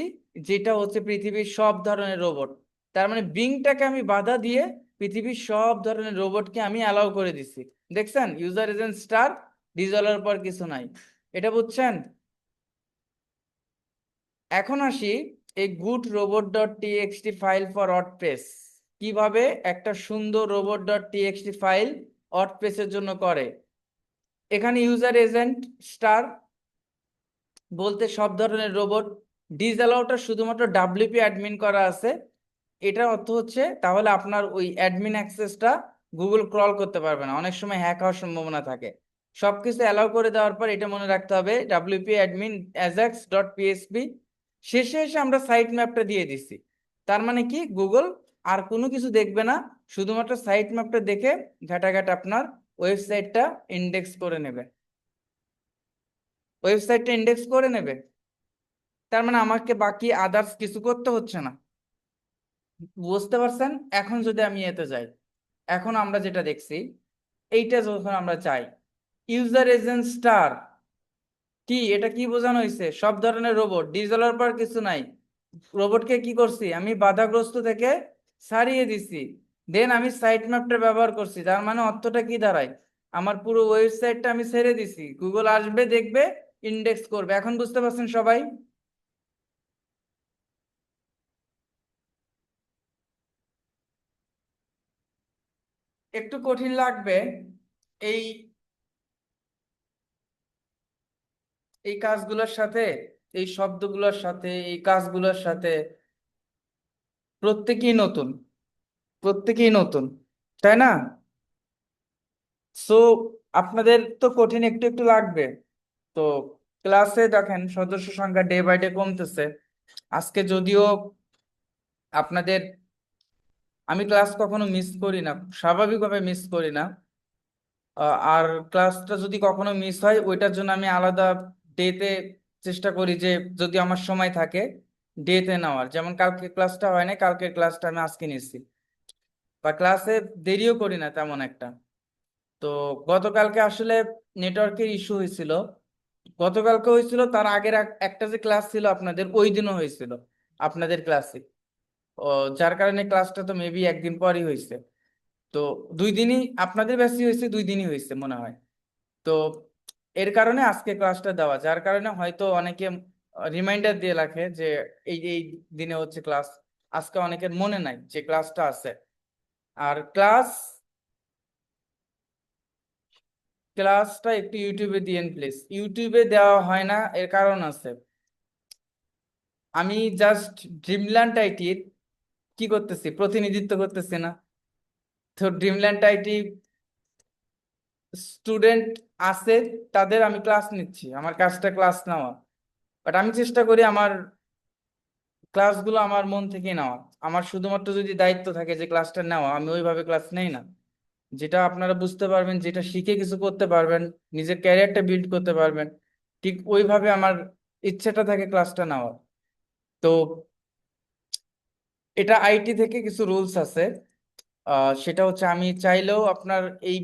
যেটা হচ্ছে পৃথিবীর সব ধরনের রোবট। তার মানে বিংটাকে আমি বাধা দিয়ে পৃথিবীর সব ধরনের রোবটকে আমি অ্যালাউ করে দিছি। দেখছেন? ইউজার এজেন্ট স্টার, ডিজলার পর কিছু নাই। এটা বুঝছেন? এখন আসি এই good robot dot TXT file for WordPress কিভাবে একটা সুন্দর রোবট ডট টিএক্সটি ফাইল ওয়ার্ডপ্রেসের জন্য করে। এখানে ইউজার এজেন্ট স্টার বলতে সব ধরনের রোবট, ডিসঅ্যালাউটা শুধুমাত্র ডাব্লিউপি অ্যাডমিন করা আছে। এটার অর্থ হচ্ছে তাহলে আপনার ওই অ্যাডমিন অ্যাক্সেসটা গুগল ক্রল করতে পারবে না, অনেক সময় হ্যাক হওয়ার সম্ভাবনা থাকে। সবকিছু অ্যালাউ করে দেওয়ার পর এটা মনে রাখতে হবে WP admin Ajax dot PSP. শেষে এসে আমরা সাইট ম্যাপটা দিয়ে দিচ্ছি। তার মানে কি, গুগল আর কোনো কিছু দেখবে না, শুধুমাত্র সাইট ম্যাপটা দেখে ঘাটাঘাট আপনার ওয়েবসাইটটা ইন্ডেক্স করে নেবে। তার মানে আমাকে বাকি আদার্স কিছু করতে হচ্ছে না। বুঝতে পারছেন? এখন যদি আমি এতে যাই, এখন আমরা যেটা দেখছি, এইটা যখন আমরা চাই ইউজার এজেন্ট স্টার, কি এটা কি বোঝানো হয়েছে? সব ধরনের রোবট, ডেভেলপার কিছু নাই, রোবটকে কি করছি আমি বাধাগ্রস্ত থেকে ছাড়িয়ে দিছি। দেন আমি সাইট ম্যাপটা ব্যবহার করছি, তার মানে অর্থটা কি দাঁড়ায়? আমার পুরো ওয়েবসাইটটা আমি ছেড়ে দিছি, গুগল আসবে, দেখবে, ইন্ডেক্স করবে। এখন বুঝতে পারছেন সবাই? একটু কঠিন লাগবে এই এই কাজগুলোর সাথে, এই শব্দগুলোর সাথে, এই কাজগুলোর সাথে। প্রত্যেকেই নতুন, প্রত্যেকেই নতুন, তাই না? সো আপনাদের তো কঠিন একটু একটু লাগবে। তো ক্লাসে দেখেন সদস্য সংখ্যা ডে বাই ডে কমতেছে। আজকে যদিও আপনাদের আমি ক্লাস কখনো মিস করি না, স্বাভাবিকভাবে মিস করি না। আর ক্লাসটা যদি কখনো মিস হয় ওইটার জন্য আমি আলাদা ডেতে চেষ্টা করি যে যদি আমার সময় থাকে ডেতে নেওয়ার। যেমন কালকে ক্লাসটা হয় না, কালকের ক্লাসটা আমি আজকে নিচ্ছি। বা ক্লাসে দেরিও করি না তেমন একটা। তো গতকালকে আসলে নেটওয়ার্কের ইস্যু হয়েছিল, গতকালকে হয়েছিল, তার আগের একটা যে ক্লাস ছিল আপনাদের ওই দিনও হয়েছিল আপনাদের ক্লাসে। ও, যার কারণে ক্লাসটা তো মেবি একদিন পরই হয়েছে। তো 2 দিনই আপনাদের বেশি হয়েছে, 2 দিনই হয়েছে মনে হয়। তো এর কারণে আজকে ক্লাসটা দেওয়া, যার কারণে হয়তো অনেকে রিমাইন্ডার দিয়ে রাখে যে এই দিনে হচ্ছে ক্লাস। আজকে অনেকের মনে নাই যে ক্লাসটা আছে। আর ক্লাসটা একটু ইউটিউবে দিয়েন প্লিজ। ইউটিউবে দেওয়া হয় না, এর কারণ আছে। আমি জাস্ট ড্রিমল্যান্ড আইটির কি করতেছি, প্রতিনিধিত্ব করতেছি না। তো ড্রিমল্যান্ড আইটি স্টুডেন্ট আছে, তাদের আমি ক্লাস নিচ্ছি, আমার কাজটা ক্লাস নেওয়া। বাট আমি চেষ্টা করি আমার ক্লাসগুলো আমার মন থেকে নেওয়া। আমার শুধুমাত্র যদি দায়িত্ব থাকে যে ক্লাসটা নেওয়া, আমি ওইভাবে ক্লাস নেই না। যেটা আপনারা বুঝতে পারবেন, যেটা শিখে কিছু করতে পারবেন, নিজের ক্যারিয়ারটা বিল্ড করতে পারবেন, ঠিক ওইভাবে আমার ইচ্ছাটা থাকে ক্লাসটা নেওয়া। তো এটা আইটি থেকে কিছু রুলস আছে। সেটা হচ্ছে আমি চাইলেও আপনার এই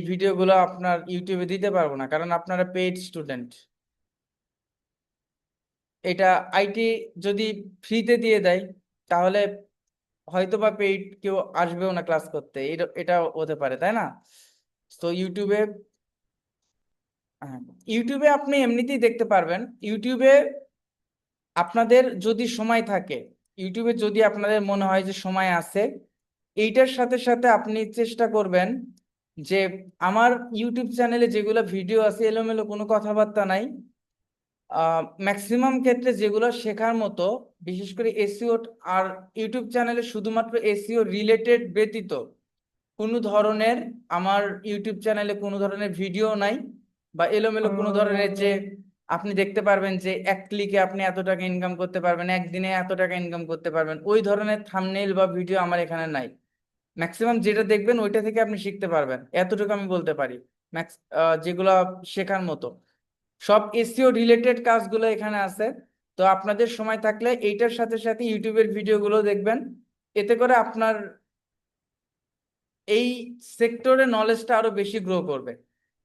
ভিডিওগুলো আপনার ইউটিউবে দিতে পারবো না, কারণ আপনারা পেইড স্টুডেন্ট। এটা আইটি যদি ফ্রিতে দিয়ে দেয় তাহলে হয়তো বা পেইড কেউ আসবেও না ক্লাস করতে, এটা হতে পারে, তাই না? তো ইউটিউবে, হ্যাঁ, ইউটিউবে আপনি এমনিতেই দেখতে পারবেন। ইউটিউবে আপনাদের যদি সময় থাকে, ইউটিউবে যদি আপনাদের মনে হয় যে সময় আছে, এইটার সাথে সাথে আপনি চেষ্টা করবেন যে আমার ইউটিউব চ্যানেলে যেগুলো ভিডিও আছে এলোমেলো কোনো কথাবার্তা নাই, ম্যাক্সিমাম ক্ষেত্রে যেগুলো শেখার মতো, বিশেষ করে এসইও। আর ইউটিউব চ্যানেলে শুধুমাত্র এসইও রিলেটেড ব্যতীত কোনো ধরনের, আমার ইউটিউব চ্যানেলে কোনো ধরনের ভিডিও নাই, বা এলোমেলো কোনো ধরনের যে আপনি দেখতে পারবেন যে এক ক্লিকে আপনি এত টাকা ইনকাম করতে পারবেন, একদিনে এত টাকা ইনকাম করতে পারবেন, ওই ধরনের থাম্বনেইল বা ভিডিও আমার এখানে নাই। ম্যাক্সিমাম যেটা দেখবেন ওইটা থেকে আপনি শিখতে পারবেন, এতটুকু আমি বলতে পারি। ম্যাক্স যেগুলো শেখার মতো সব এসইও রিলেটেড কাজগুলো এখানে আছে। তো আপনাদের সময় থাকলে এইটার সাথে সাথে ইউটিউবের ভিডিওগুলো দেখবেন, এতে করে আপনার এই সেক্টরে নলেজটা আরো বেশি গ্রো করবে।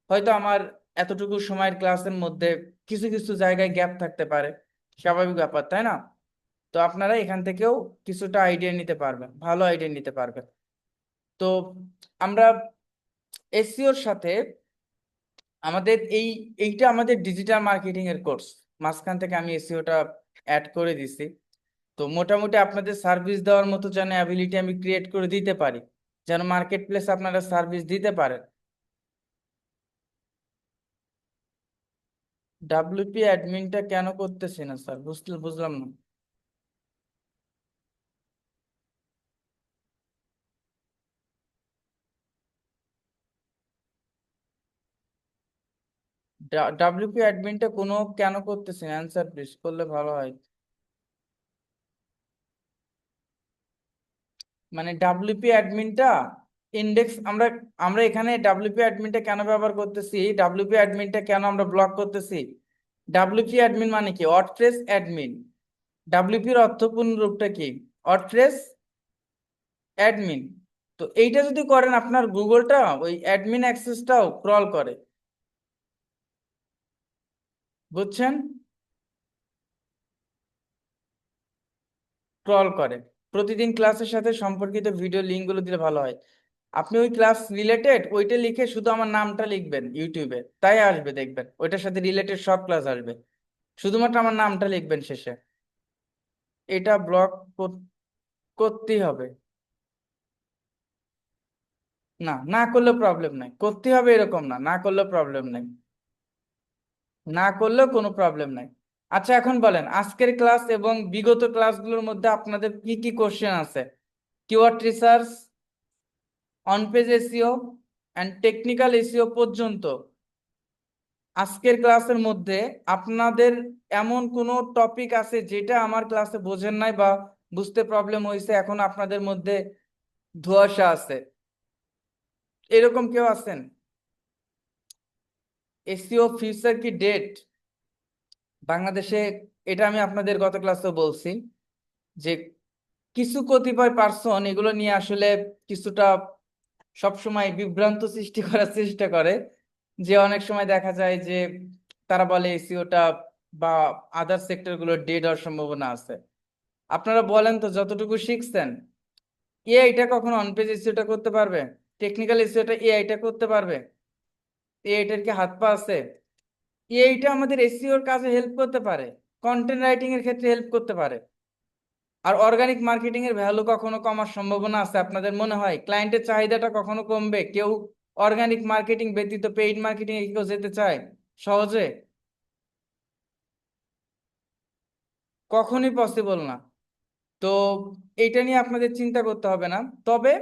হয়তো আমার এতটুকু সময়ের ক্লাসের মধ্যে কিছু কিছু জায়গায় গ্যাপ থাকতে পারে, স্বাভাবিক ব্যাপার, তাই না? তো আপনারা এখান থেকেও কিছুটা আইডিয়া নিতে পারবেন, ভালো আইডিয়া নিতে পারবেন। তো আমরা এসইওর সাথে আমাদের এইটা আমাদের ডিজিটাল মার্কেটিং এর কোর্স, মাঝখান থেকে আমি এসইওটা অ্যাড করে দিছি। তো মোটামুটি আপনাদের সার্ভিস দেওয়ার মতো যেন অ্যাবিলিটি আমি ক্রিয়েট করে দিতে পারি, যেন মার্কেট প্লেস আপনারা সার্ভিস দিতে পারেন। ডাব্লিউপি অ্যাডমিনটা কেন করতেছি না স্যার, বুঝলাম না। ডাব্লিউপি অ্যাডমিনটা কোনো কেন করতেছি না, অ্যান্সার প্লিজ করলে ভালো হয়। মানে ডাব্লিউপি অ্যাডমিনটা ইন্ডেক্স, আমরা আমরা এখানে ডাব্লিউপি অ্যাডমিনটা কেন ব্যবহার করতেছি, ডাব্লিউপি অ্যাডমিনটা কেন আমরা ব্লক করতেছি। ডাব্লিউপি অ্যাডমিন মানে কি? WordPress admin. ডাব্লিউপির অর্থপূর্ণ রূপটা কি? WordPress admin. তো এইটা যদি করেন আপনার গুগলটা ওই অ্যাডমিন অ্যাক্সেসটাও ক্রল করে, বুঝছেন? ক্রল করে। প্রতিদিন ক্লাসের সাথে সম্পর্কিত ভিডিও লিঙ্কগুলো দিলে ভালো হয়। আপনি ওই ক্লাস রিলেটেড ওইটা লিখে শুধু আমার নামটা লিখবেন ইউটিউবে, তাই আসবে, দেখবেন ওইটার সাথে রিলেটেড সব ক্লাস আসবে। শুধুমাত্র আমার নামটা লিখবেন শেষে। এটা ব্লক করতেই হবে। না, না করলে প্রবলেম নাই, করতে হবে এরকম না, না করলে প্রবলেম নাই, না করলেও কোনো প্রবলেম নাই। আচ্ছা এখন বলেন, আজকের ক্লাস এবং বিগত ক্লাসগুলোর মধ্যে আপনাদের কি কি কোশ্চেন আছে? Keyword research, on page SEO and technical SEO পর্যন্ত আজকের ক্লাসের মধ্যে আপনাদের এমন কোনো টপিক আছে যেটা আমার ক্লাসে বোঝেন নাই বা বুঝতে প্রবলেম হয়েছে, এখন আপনাদের মধ্যে ধোঁয়াশা আছে, এরকম কেউ আছেন? এসইও ফিউচার কি ডেট বাংলাদেশে, এটা আমি আপনাদের গত ক্লাসে বলছি যে কিছু কতিপয় পার্সন এগুলো নিয়ে আসলে কিছুটা সবসময় বিভ্রান্ত সৃষ্টি করার চেষ্টা করে, যে অনেক সময় দেখা যায় যে তারা বলে এসইওটা বা আদার সেক্টর গুলো ডেড হওয়ার সম্ভাবনা আছে। আপনারা বলেন তো, যতটুকু শিখছেন, এআইটা কখনো অন পেজ এসইওটা করতে পারবে? টেকনিক্যাল এসইওটা এআইটা করতে পারবে? এআইটার কি হাত পা আছে? এআইটা আমাদের এসইওর কাজে হেল্প করতে পারে, কন্টেন্ট রাইটিং এর ক্ষেত্রে হেল্প করতে পারে। আর অর্গানিক মার্কেটিং এর ভ্যালু কখনো কমার সম্ভাবনা আছে আপনাদের মনে হয়? ক্লায়েন্টের চাহিদাটা কখনো কমবে? কেউ অর্গানিক মার্কেটিং ব্যতীত পেইড মার্কেটিং এ কেউ যেতে চায় সহজে? কখনোই পসিবল না। তো এটা নিয়ে আপনাদের চিন্তা করতে হবে না। তবে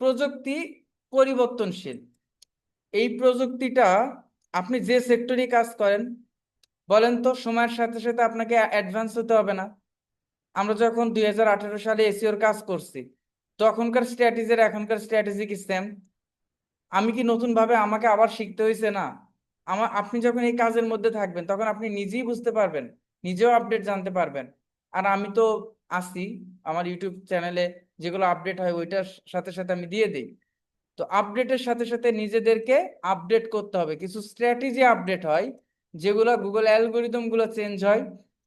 প্রযুক্তি পরিবর্তনশীল, এই প্রযুক্তিটা আপনি যে সেক্টরে কাজ করেন, বলেন তো, সময়ের সাথে সাথে আপনাকে অ্যাডভান্স হতে হবে না? আমরা যখন 2018 সালে এসিওর কাজ করছি, তখনকার স্ট্র্যাটেজি আর এখনকার স্ট্র্যাটেজি কি সেম? আমি কি নতুন ভাবে আমাকে আবার শিখতে হয়েছে? না। আপনি যখন এই কাজের মধ্যে থাকবেন তখন আপনি নিজেই বুঝতে পারবেন, নিজেও আপডেট জানতে পারবেন। আর আমি তো আছি, আমার ইউটিউব চ্যানেলে যেগুলো আপডেট হয় ওইটার সাথে সাথে আমি দিয়ে দিই। তো আপডেটের সাথে সাথে নিজেদেরকে আপডেট করতে হবে। কিছু স্ট্র্যাটেজি আপডেট হয়, যেগুলো গুগল অ্যালগোরিদম গুলো চেঞ্জ হয়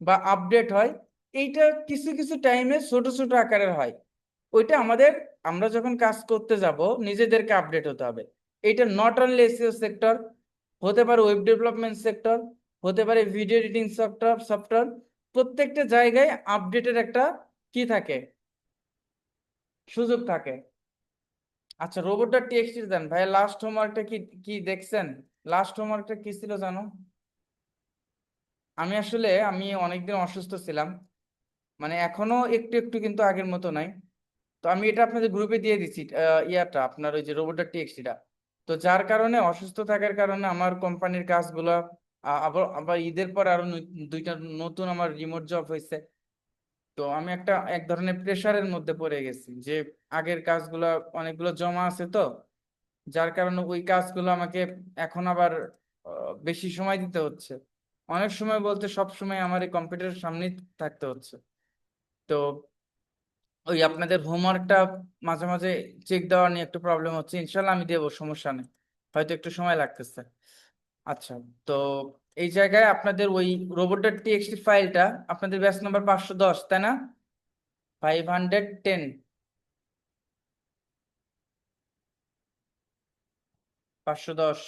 বা আপডেট হয়, এইটা কিছু কিছু টাইমে ছোট ছোট আকারের হয়। ওইটা আমাদের, আমরা যখন কাজ করতে যাব নিজেদেরকে আপডেট হতে হবে। এটা নট অনলি এসইও সেক্টর, হতে পারে ওয়েব ডেভেলপমেন্ট সেক্টর, হতে পারে ভিডিও এডিটিং সফটওয়্যার, প্রত্যেকটা জায়গায় আপডেটের একটা কি থাকে, সুযোগ থাকে। আচ্ছা, রোবটটা টেক্সট দেন ভাই, লাস্ট হোমওয়ার্কটা কি কি দেখছেন? লাস্ট হোমওয়ার্কটা কি ছিল জানো? আমি অনেকদিন অসুস্থ ছিলাম, মানে এখনো একটু একটু, কিন্তু আগের মতো নাই। তো আমি এটা আপনাদের গ্রুপে দিয়ে দিচ্ছি, ইয়াটা আপনার ওই যে রোবটটা টিএক্সটিটা। তো যার কারণে, অসুস্থ থাকার কারণে আমার কোম্পানির কাজগুলো আবার আবার ঈদের পর আরো দুইটা নতুন আমার রিমোট জব হয়েছে। তো আমি এক ধরনের প্রেশারের মধ্যে পড়ে গেছি, যে আগের কাজগুলো অনেকগুলো জমা আছে, তো যার কারণে ওই কাজগুলো আমাকে এখন আবার বেশি সময় দিতে হচ্ছে। অনেক সময় বলতে সব সময় আমার এই কম্পিউটারের সামনেই থাকতে হচ্ছে। তো ওই আপনাদের হোমওয়ার্কটা মাঝে মাঝে চেক দেওয়া নিয়ে একটু প্রবলেম হচ্ছে, ইনশাল্লাহ আমি দেবো, সমস্যা নেই, হয়তো একটু সময় লাগতেছে। আচ্ছা, তো এই জায়গায় আপনাদের ওই রোবটের টিএক্সটি ফাইলটা, আপনাদের ব্যাচ নাম্বার 510 তাই না? 510, 510,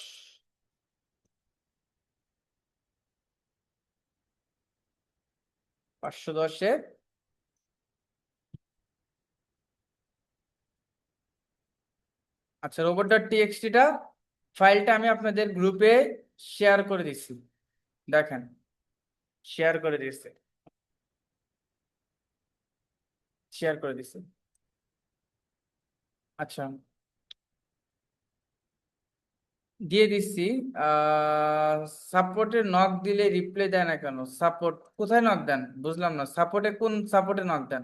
510-এ। আচ্ছা, রোবট ডট টিএক্সটিটা ফাইলটা আমি আপনাদের গ্রুপে শেয়ার করে দিচ্ছি, দেখেন, শেয়ার করে দিচ্ছি, শেয়ার করে দিচ্ছি। আচ্ছা, দিয়ে দিচ্ছি। সাপোর্টে নক দিলে রিপ্লাই দেয় না কেন? সাপোর্ট কোথায় নক দেন বুঝলাম না, সাপোর্টে কোন সাপোর্টে নক দেন?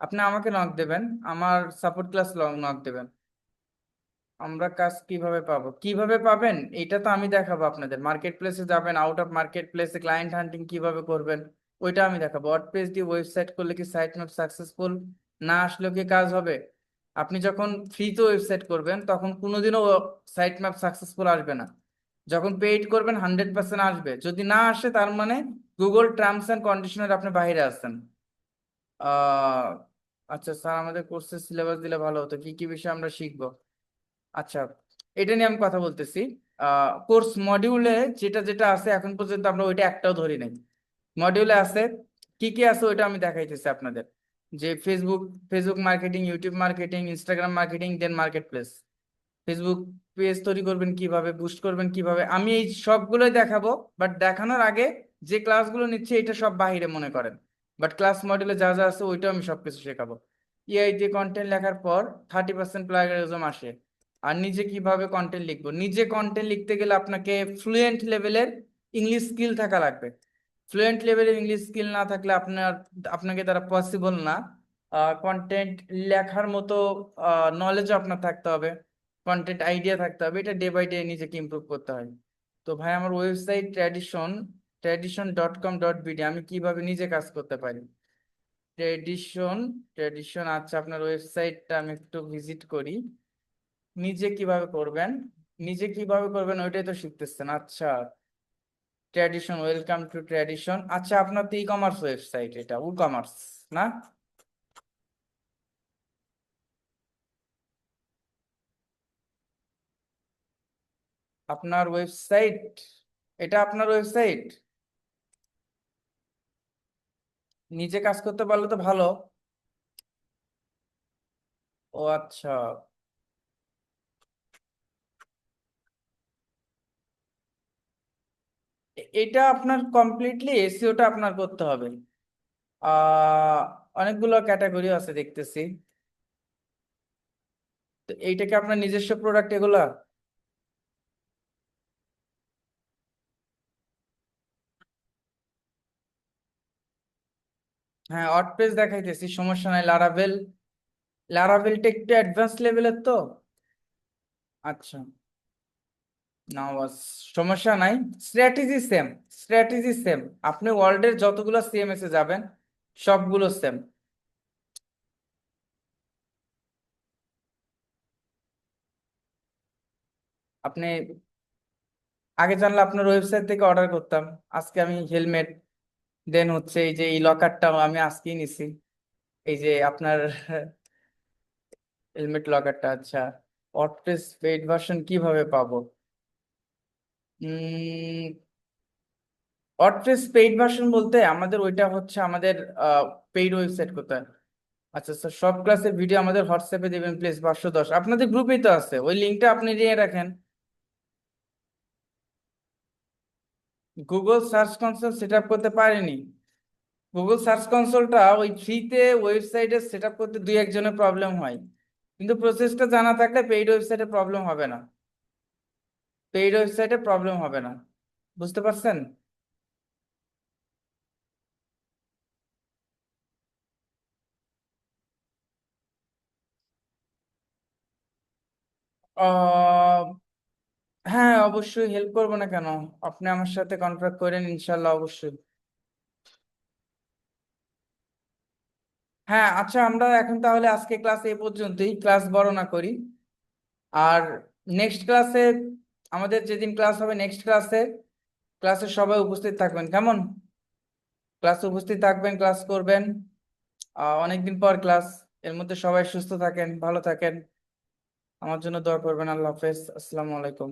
আপনি আমাকে নক দেবেন, আমার সাপোর্ট ক্লাস নক দেবেন। আমরা কাজ কিভাবে পাবো, কিভাবে পাবেন এটা তো আমি দেখাবো আপনাদের। মার্কেট প্লেসে যাবেন, আউট অফ মার্কেট প্লেসে ক্লায়েন্ট হান্টিং কিভাবে করবেন ওইটা আমি দেখাবো। ওয়ার্ডপ্রেস দিয়ে ওয়েবসাইট করলে কি সাইট ম্যাপ সাকসেসফুল না আসলেও কি কাজ হবে? আপনি যখন ফ্রিতে ওয়েবসাইট করবেন তখন কোনোদিনও সাইট ম্যাপ সাকসেসফুল আসবে না। যখন পেইড করবেন 100% আসবে। যদি না আসে তার মানে গুগল টার্মস অ্যান্ড কন্ডিশনের আপনি বাইরে আছেন। আহ আচ্ছা স্যার, আমাদের কোর্সের সিলেবাস দিলে ভালো হতো, কি কি বিষয় আমরা শিখবো? আচ্ছা, এটা নিয়ে আমি কথা বলতেছি। কোর্স মডিউলে যেটা যেটা আছে এখন পর্যন্ত আমরা ওইটা একটাও ধরি নাই। মডিউলে আছে, কি কি আছে ওইটা আমি দেখাইতেছি আপনাদের। যে Facebook, Facebook marketing, YouTube marketing, Instagram marketing, then market place. Facebook page তৈরি করবেন কিভাবে, বুস্ট করবেন কিভাবে, আমি এই সবগুলোই দেখাবো। বাট দেখানোর আগে যে ক্লাসগুলো নিচ্ছে এটা সব বাহিরে মনে করেন, বাট ক্লাস মডিউলে যা যা আছে ওইটাও আমি সবকিছু শেখাবো। এআই দিয়ে কন্টেন্ট লেখার পর 30% প্লাগারিজম আসে। আর নিজে কিভাবে কন্টেন্ট লিখবো, নিজে কন্টেন্ট লিখতে গেলে আপনাকে ফ্লুয়েন্ট লেভেলের ইংলিশ স্কিল থাকা লাগবে। ফ্লুয়েন্ট লেভেলের ইংলিশ স্কিল না থাকলে আপনাকে দ্বারা পসিবল না। কন্টেন্ট লেখার মতো নলেজ আপনার থাকতে হবে, কন্টেন্ট আইডিয়া থাকতে হবে, এটা ডে বাই ডে নিজেকে ইমপ্রুভ করতে হয়। তো ভাই আমার ওয়েবসাইট tradition.com.bd, আমি কিভাবে নিজে কাজ করতে পারি? ট্রেডিশন ট্রেডিশন আচ্ছা, আপনার ওয়েবসাইটটা আমি একটু ভিজিট করি। নিজে কিভাবে করবেন ওইটাই তো শিখতেছেন। আচ্ছা, ট্র্যাডিশন, ওয়েলকাম টু ট্র্যাডিশন। আচ্ছা, আপনার তো ই কমার্স ওয়েবসাইট, এটা ই কমার্স না? আপনার ওয়েবসাইট, এটা আপনার ওয়েবসাইট? নিজে কাজ করতে পারলে তো ভালো। ও আচ্ছা, এটা আপনার কমপ্লিটলি এসইওটা আপনার করতে হবে। আহ অনেকগুলো ক্যাটাগরি আছে দেখতেছি। তো এইটা কি আপনার নিজস্ব প্রোডাক্ট এগুলা? হ্যাঁ, ওয়ার্ডপ্রেস দেখাইতেছি, সমস্যা নাই। লারাভেল, লারাভেলটা একটু অ্যাডভান্স লেভেলের তো। আচ্ছা, না বস, সমস্যা নাই। Strategy same, strategy same. আপনি ওয়ার্ল্ডের যতগুলো সিএমএস এ যাবেন সবগুলো সেম। আপনি আগে জানলে আপনার ওয়েবসাইট থেকে অর্ডার করতাম। আজকে আমি হেলমেট, দেন হচ্ছে এই যে এই লকারটাও আমি আজকেই নিছি। এই যে আপনার হেলমেট লকারটা। আচ্ছা, ওয়ার্ডপ্রেস পেইড ভার্সন কিভাবে পাবো? ওয়ার্ডপ্রেস পেইড ভার্সন বলতে আমাদের ওইটা হচ্ছে আমাদের পেইড ওয়েবসাইট কোথায়। আচ্ছা স্যার, সব ক্লাসের ভিডিও আমাদের হোয়াটসঅ্যাপে দেবেন প্লিজ, 510, আপনাদের গ্রুপেই তো আছে, ওই লিঙ্কটা আপনি নিয়ে রাখেন। Google search console set up করতে পারেনি। গুগল সার্চ কনসোলটা ওই ফ্রিতে ওয়েবসাইটে সেট আপ করতে দুই একজনের প্রবলেম হয়, কিন্তু প্রসেসটা জানা থাকলে পেইড ওয়েবসাইটে প্রবলেম হবে না। পেইড ওয়েবসাইটে প্রবলেম হবে না, বুঝতে পারছেন? আহ হ্যাঁ, অবশ্যই হেল্প করবো না কেন। আপনি আমার সাথে কন্ট্যাক্ট করেন, ইনশাল্লাহ অবশ্যই। হ্যাঁ আচ্ছা, আমরা এখন তাহলে আজকে ক্লাস এই পর্যন্তই, ক্লাস বড় না করি। আর নেক্সট ক্লাসে, আমাদের যেদিন ক্লাস হবে নেক্সট ক্লাসে, ক্লাসে সবাই উপস্থিত থাকবেন কেমন? ক্লাসে উপস্থিত থাকবেন, ক্লাস করবেন। অনেকদিন পর ক্লাস। এর মধ্যে সবাই সুস্থ থাকেন, ভালো থাকেন। আমার জন্য দোয়া করবেন। আল্লাহ হাফেজ, আসসালামু আলাইকুম।